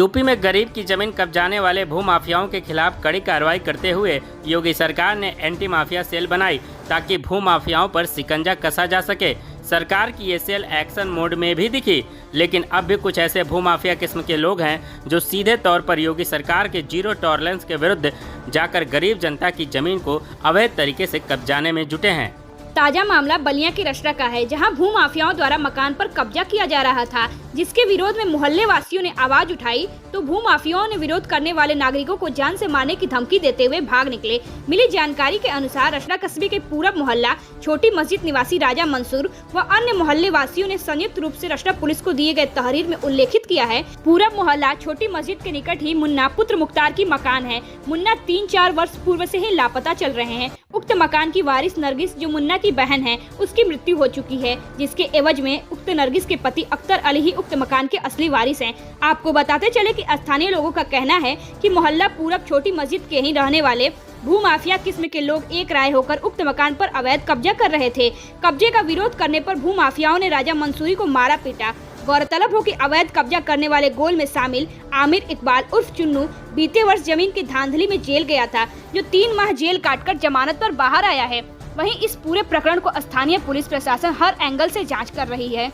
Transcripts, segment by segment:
UP में गरीब की जमीन कब्जाने वाले भूमाफियाओं के खिलाफ कड़ी कार्रवाई करते हुए योगी सरकार ने एंटी माफिया सेल बनाई ताकि भूमाफियाओं पर शिकंजा कसा जा सके। सरकार की ये सेल एक्शन मोड में भी दिखी, लेकिन अब भी कुछ ऐसे भूमाफिया किस्म के लोग हैं जो सीधे तौर पर योगी सरकार के जीरो टॉलरेंस के विरुद्ध जाकर गरीब जनता की जमीन को अवैध तरीके से कब्जाने में जुटे हैं। ताजा मामला बलिया की रसड़ा का है, जहां भूमाफियाओं द्वारा मकान पर कब्जा किया जा रहा था, जिसके विरोध में मोहल्ले वासियों ने आवाज उठाई तो भूमाफियाओं ने विरोध करने वाले नागरिकों को जान से मारने की धमकी देते हुए भाग निकले। मिली जानकारी के अनुसार रसड़ा कस्बे के पूरब मोहल्ला छोटी मस्जिद निवासी राजा मंसूर व अन्य मोहल्ले वासियों ने संयुक्त रूप से रसड़ा पुलिस को दिए गए तहरीर में उल्लेखित किया है। पूरब मोहल्ला छोटी मस्जिद के निकट ही मुन्ना पुत्र मुख्तार की मकान है। मुन्ना 3-4 वर्ष पूर्व से ही लापता चल रहे हैं। उक्त मकान की वारिस नरगिस, जो मुन्ना की बहन है, उसकी मृत्यु हो चुकी है, जिसके एवज में उक्त नरगिस के पति अख्तर अली ही उक्त मकान के असली वारिस हैं। आपको बताते चले कि स्थानीय लोगों का कहना है कि मोहल्ला पूरब छोटी मस्जिद के ही रहने वाले भूमाफिया किस्म के लोग एक राय होकर उक्त मकान पर अवैध कब्जा कर रहे थे। कब्जे का विरोध करने पर भूमाफियाओं ने राजा मंसूरी को मारा पीटा। गौरतलब हो कि अवैध कब्जा करने वाले गोल में शामिल आमिर इकबाल उर्फ चुन्नू बीते वर्ष जमीन की धांधली में जेल गया था, जो 3 माह जेल काटकर जमानत पर बाहर आया है। वहीं इस पूरे प्रकरण को स्थानीय पुलिस प्रशासन हर एंगल से जांच कर रही है।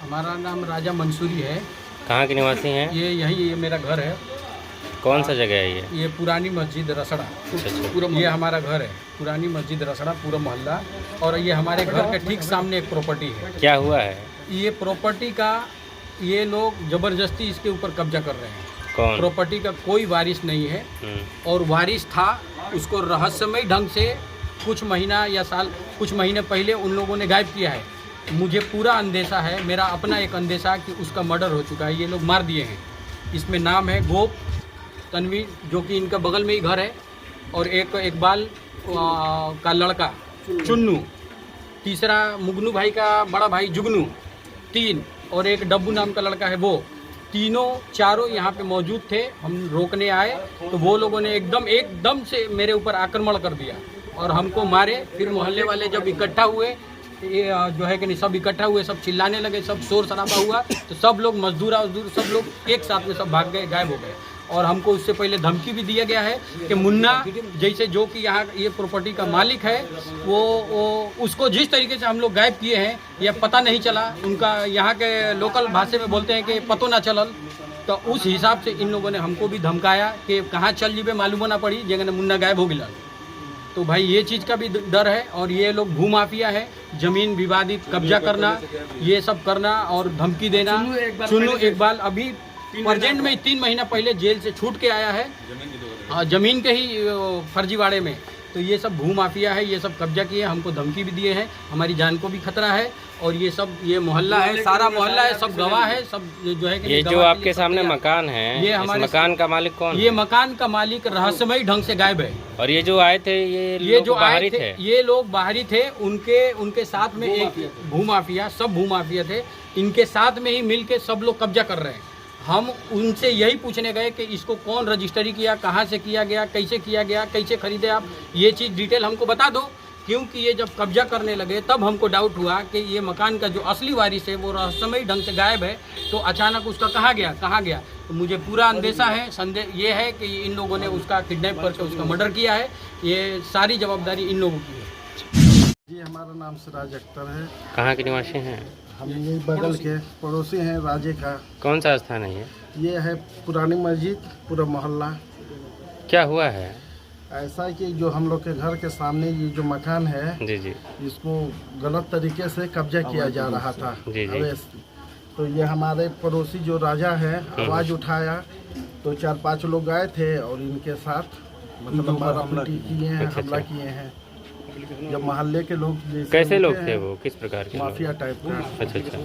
हमारा नाम राजा मंसूरी है। कहाँ के निवासी हैं? ये मेरा घर है। कौन सा जगह है ये पुरानी मस्जिद रसड़ा। ये हमारा घर है, पुरानी मस्जिद रसड़ा, पूरा मोहल्ला। और ये हमारे घर के ठीक सामने एक प्रॉपर्टी है। क्या हुआ है? ये प्रॉपर्टी का ये लोग जबरदस्ती इसके ऊपर कब्जा कर रहे हैं। कौन? प्रॉपर्टी का कोई वारिस नहीं है, और वारिस था उसको रहस्यमय ढंग से कुछ महीने पहले उन लोगों ने गायब किया है। मुझे पूरा अंदेशा है, मेरा अपना एक अंदेशा कि उसका मर्डर हो चुका है, ये लोग मार दिए हैं। इसमें नाम है गोप तनवीर, जो कि इनका बगल में ही घर है, और एक इकबाल का लड़का चुन्नू, तीसरा मुगनू भाई का बड़ा भाई जुगनू, 3, और एक डब्बू नाम का लड़का है। वो चारों यहाँ पे मौजूद थे। हम रोकने आए तो वो लोगों ने एकदम से मेरे ऊपर आक्रमण कर दिया और हमको मारे। फिर मोहल्ले वाले जब इकट्ठा हुए, ये जो है कि नहीं, सब इकट्ठा हुए, सब चिल्लाने लगे, सब शोर शराबा हुआ, तो सब लोग मजदूर सब लोग एक साथ में सब भाग गए, गायब हो गए। और हमको उससे पहले धमकी भी दिया गया है कि मुन्ना जैसे जो कि यहाँ ये प्रॉपर्टी का मालिक है, वो उसको जिस तरीके से हम लोग गायब किए हैं, यह पता नहीं चला। उनका यहाँ के लोकल भाषा में बोलते हैं कि पतो ना चलल। तो उस हिसाब से इन लोगों ने हमको भी धमकाया कि कहाँ चल जीबे मालूम ना पड़ी, जगह मुन्ना गायब हो गया। तो भाई ये चीज़ का भी डर है। और ये लोग भूमाफिया है, जमीन विवादित कब्जा करना, ये सब करना और धमकी देना। चुन्नू इकबाल अभी प्रेजेंट में 3 महीना पहले जेल से छूट के आया है, जमीन के ही फर्जीवाड़े में। तो ये सब भूमाफिया है, ये सब कब्जा किए, हमको धमकी भी दिए हैं, हमारी जान को भी खतरा है। और ये मोहल्ला है, सारा मोहल्ला है, सब गवाह है, सब जो है कि ये जो आपके सामने मकान है, ये हमारे मकान का मालिक कौन? ये मकान का मालिक रहस्यमय ढंग से गायब है। और ये जो आए थे, ये जो बाहरी थे, ये लोग बाहरी थे। उनके साथ में एक भूमाफिया, सब भूमाफिया थे, इनके साथ में ही मिल के सब लोग कब्जा कर रहे हैं। हम उनसे यही पूछने गए कि इसको कौन रजिस्ट्री किया, कहाँ से किया गया, कैसे खरीदे आप, ये चीज़ डिटेल हमको बता दो। क्योंकि ये जब कब्जा करने लगे तब हमको डाउट हुआ कि ये मकान का जो असली वारिस है वो रहस्यमय ढंग से गायब है, तो अचानक उसका कहाँ गया। तो मुझे पूरा अंदेशा है, संदेह ये है कि इन लोगों ने उसका किडनैप करके उसका मर्डर किया है। ये सारी जवाबदारी इन लोगों की है। जी, हमारा नाम सिराज अख्तर है। कहाँ के निवासी हैं? हम यही बगल के पड़ोसी हैं राजे का। कौन सा स्थान है ये है पुरानी मस्जिद, पूरा मोहल्ला। क्या हुआ है? ऐसा कि जो हम लोग के घर के सामने ये जो मकान है, जी, इसको गलत तरीके से कब्जा किया जा रहा था। जी। तो ये हमारे पड़ोसी जो राजा है, आवाज़ उठाया तो 4-5 लोग आए थे और इनके साथ मतलब हमला किए हैं। जब मोहल्ले के लोग, कैसे लोग थे वो, किस प्रकार के? माफिया टाइप का। अच्छा।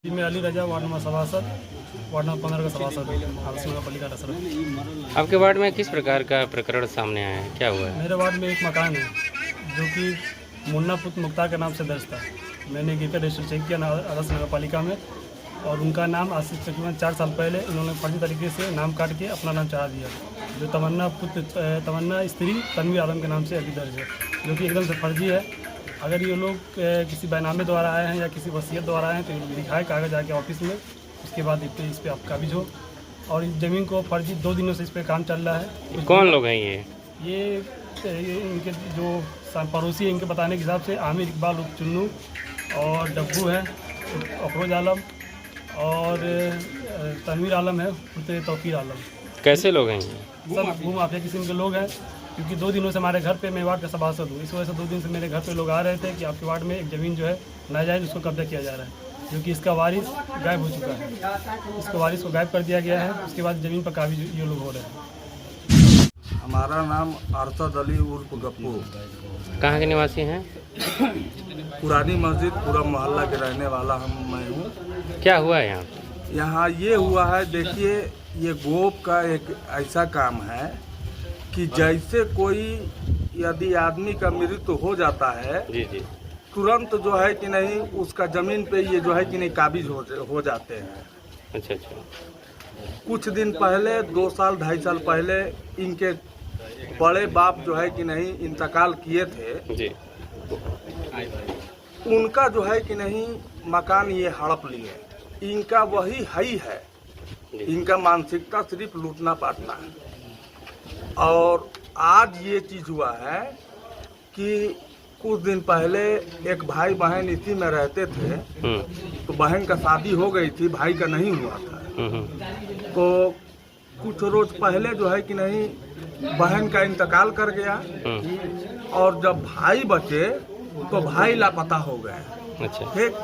मैं अली रजा, वार्ड नंबर 77, वार्ड नंबर 15 का सभासद, नगर पालिका रसड़ा। आपके वार्ड में किस प्रकार का प्रकरण सामने आया है, क्या हुआ है? मेरे वार्ड में एक मकान है जो कि मुन्ना पुत्र मुख्तार के नाम से दर्ज था। मैंने गीता रजिस्टर चेक किया आदर्श नगर पालिका में, और उनका नाम आज से तकरीबन 4 साल पहले उन्होंने फर्जी तरीके से नाम काट के अपना नाम चढ़ा दिया, जो तमन्ना स्त्री तनवीर आलम के नाम से अभी दर्ज है, जो कि एकदम से फर्जी है। अगर ये लोग किसी बैनामे द्वारा आए हैं या किसी वसीयत द्वारा आए हैं तो दिखाए कागज आके ऑफिस में, उसके बाद इस पर आप काबिज हो। और इस ज़मीन को फर्जी 2 दिनों से इस पर काम चल रहा है। कौन लोग हैं ये इनके जो पड़ोसी हैं, इनके बताने के हिसाब से आमिर इकबाल उर्फ चुन्नू और डब्बू है अफरोज आलम और तनवीर आलम है उनसे तौकीर आलम। कैसे लोग हैं सब भू माफिया किस्म के लोग हैं, क्योंकि 2 दिनों से हमारे घर पे, मैं वार्ड का सभासद हूँ, इस वजह से 2 दिन से मेरे घर पे लोग आ रहे थे कि आपके वार्ड में एक ज़मीन जो है नाजायज़ उसको कब्जा किया जा रहा है, क्योंकि इसका वारिस गायब हो चुका है। इसको वारिस को गायब कर दिया गया है। उसके बाद ज़मीन पर काबिज ये लोग हो रहे हैं। हमारा नाम अरशद अली उर्फ गप्पू, कहाँ के निवासी हैं? पुरानी मस्जिद पूरा मोहल्ला के रहने वाला मैं हूँ। क्या हुआ है यहाँ? यहाँ ये हुआ है, देखिए ये गोप का एक ऐसा काम है कि जैसे कोई यदि आदमी का मृत्यु हो जाता है जी जी, तुरंत जो है कि नहीं उसका ज़मीन पे ये जो है कि नहीं काबिज हो जाते हैं। अच्छा अच्छा। कुछ दिन पहले 2 साल 2.5 साल पहले इनके बड़े बाप जो है कि नहीं इंतकाल किए थे जी, उनका जो है कि नहीं मकान ये हड़प लिए। इनका वही हई है, इनका मानसिकता सिर्फ लूटना पाटना है। और आज ये चीज़ हुआ है कि कुछ दिन पहले एक भाई बहन इसी में रहते थे, तो बहन का शादी हो गई थी, भाई का नहीं हुआ था। तो कुछ रोज पहले जो है कि नहीं बहन का इंतकाल कर गया और जब भाई बचे तो भाई लापता हो गए। अच्छा ठीक,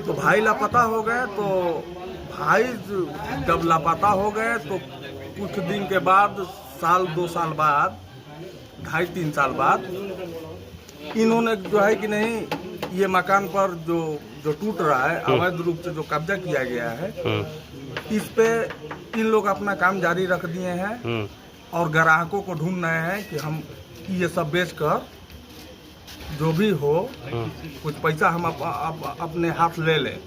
तो भाई लापता हो गए। तो भाई जब लापता हो गए तो कुछ दिन के बाद, 1-2 साल बाद, 2.5-3 साल बाद इन्होंने जो है कि नहीं ये मकान पर जो टूट रहा है, अवैध रूप से जो कब्जा किया गया है, इस पे इन लोग अपना काम जारी रख दिए हैं और ग्राहकों को ढूंढ रहे हैं कि हम ये सब बेचकर जो भी हो कुछ पैसा हम अपने हाथ ले लें।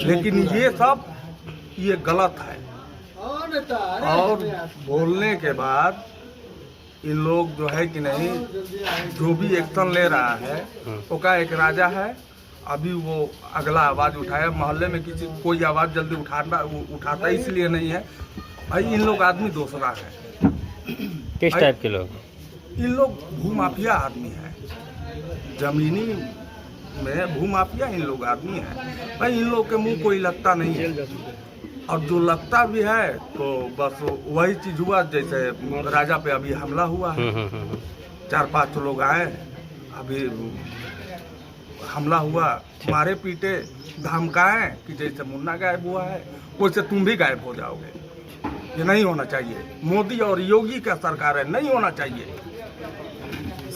लेकिन ये सब ये गलत है। और बोलने के बाद इन लोग जो है कि नहीं जो भी एक्शन ले रहा है उसका एक राजा है। अभी वो अगला आवाज़ उठाया, मोहल्ले में किसी कोई आवाज़ जल्दी उठाता इसलिए नहीं है भाई, इन लोग आदमी दूसरा है। किस टाइप के लोग? इन लोग भूमाफिया आदमी है, जमीनी में भूमाफिया इन लोग आदमी है भाई। इन लोग के मुंह कोई लगता नहीं है, और जो लगता भी है तो बस वही चीज़ हुआ जैसे राजा पे अभी हमला हुआ है। 4-5 लोग आए, अभी हमला हुआ, मारे पीटे, धमकाए कि जैसे मुन्ना गायब हुआ है वैसे तुम भी गायब हो जाओगे। ये नहीं होना चाहिए। मोदी और योगी का सरकार है, नहीं होना चाहिए।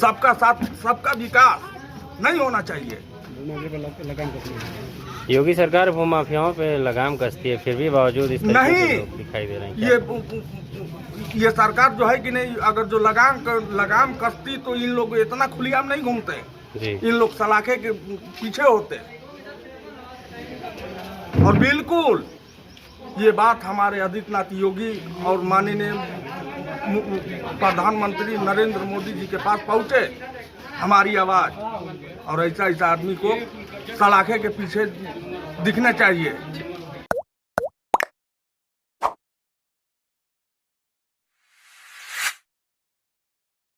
सबका साथ सबका विकास नहीं होना चाहिए। योगी सरकार भूमाफियाओं पे लगाम कसती है, फिर भी बावजूद इस तरीके के लोग दिखाई दे रहे हैं। ये सरकार जो है कि नहीं, अगर जो लगाम कसती तो इन लोग इतना खुलेआम नहीं घूमते जी। इन लोग सलाखे के पीछे होते। और बिल्कुल ये बात हमारे आदित्यनाथ योगी और माननीय प्रधानमंत्री नरेंद्र मोदी जी के पास पहुंचे हमारी आवाज़, और ऐसा आदमी को सलाखे के पीछे दिखना चाहिए।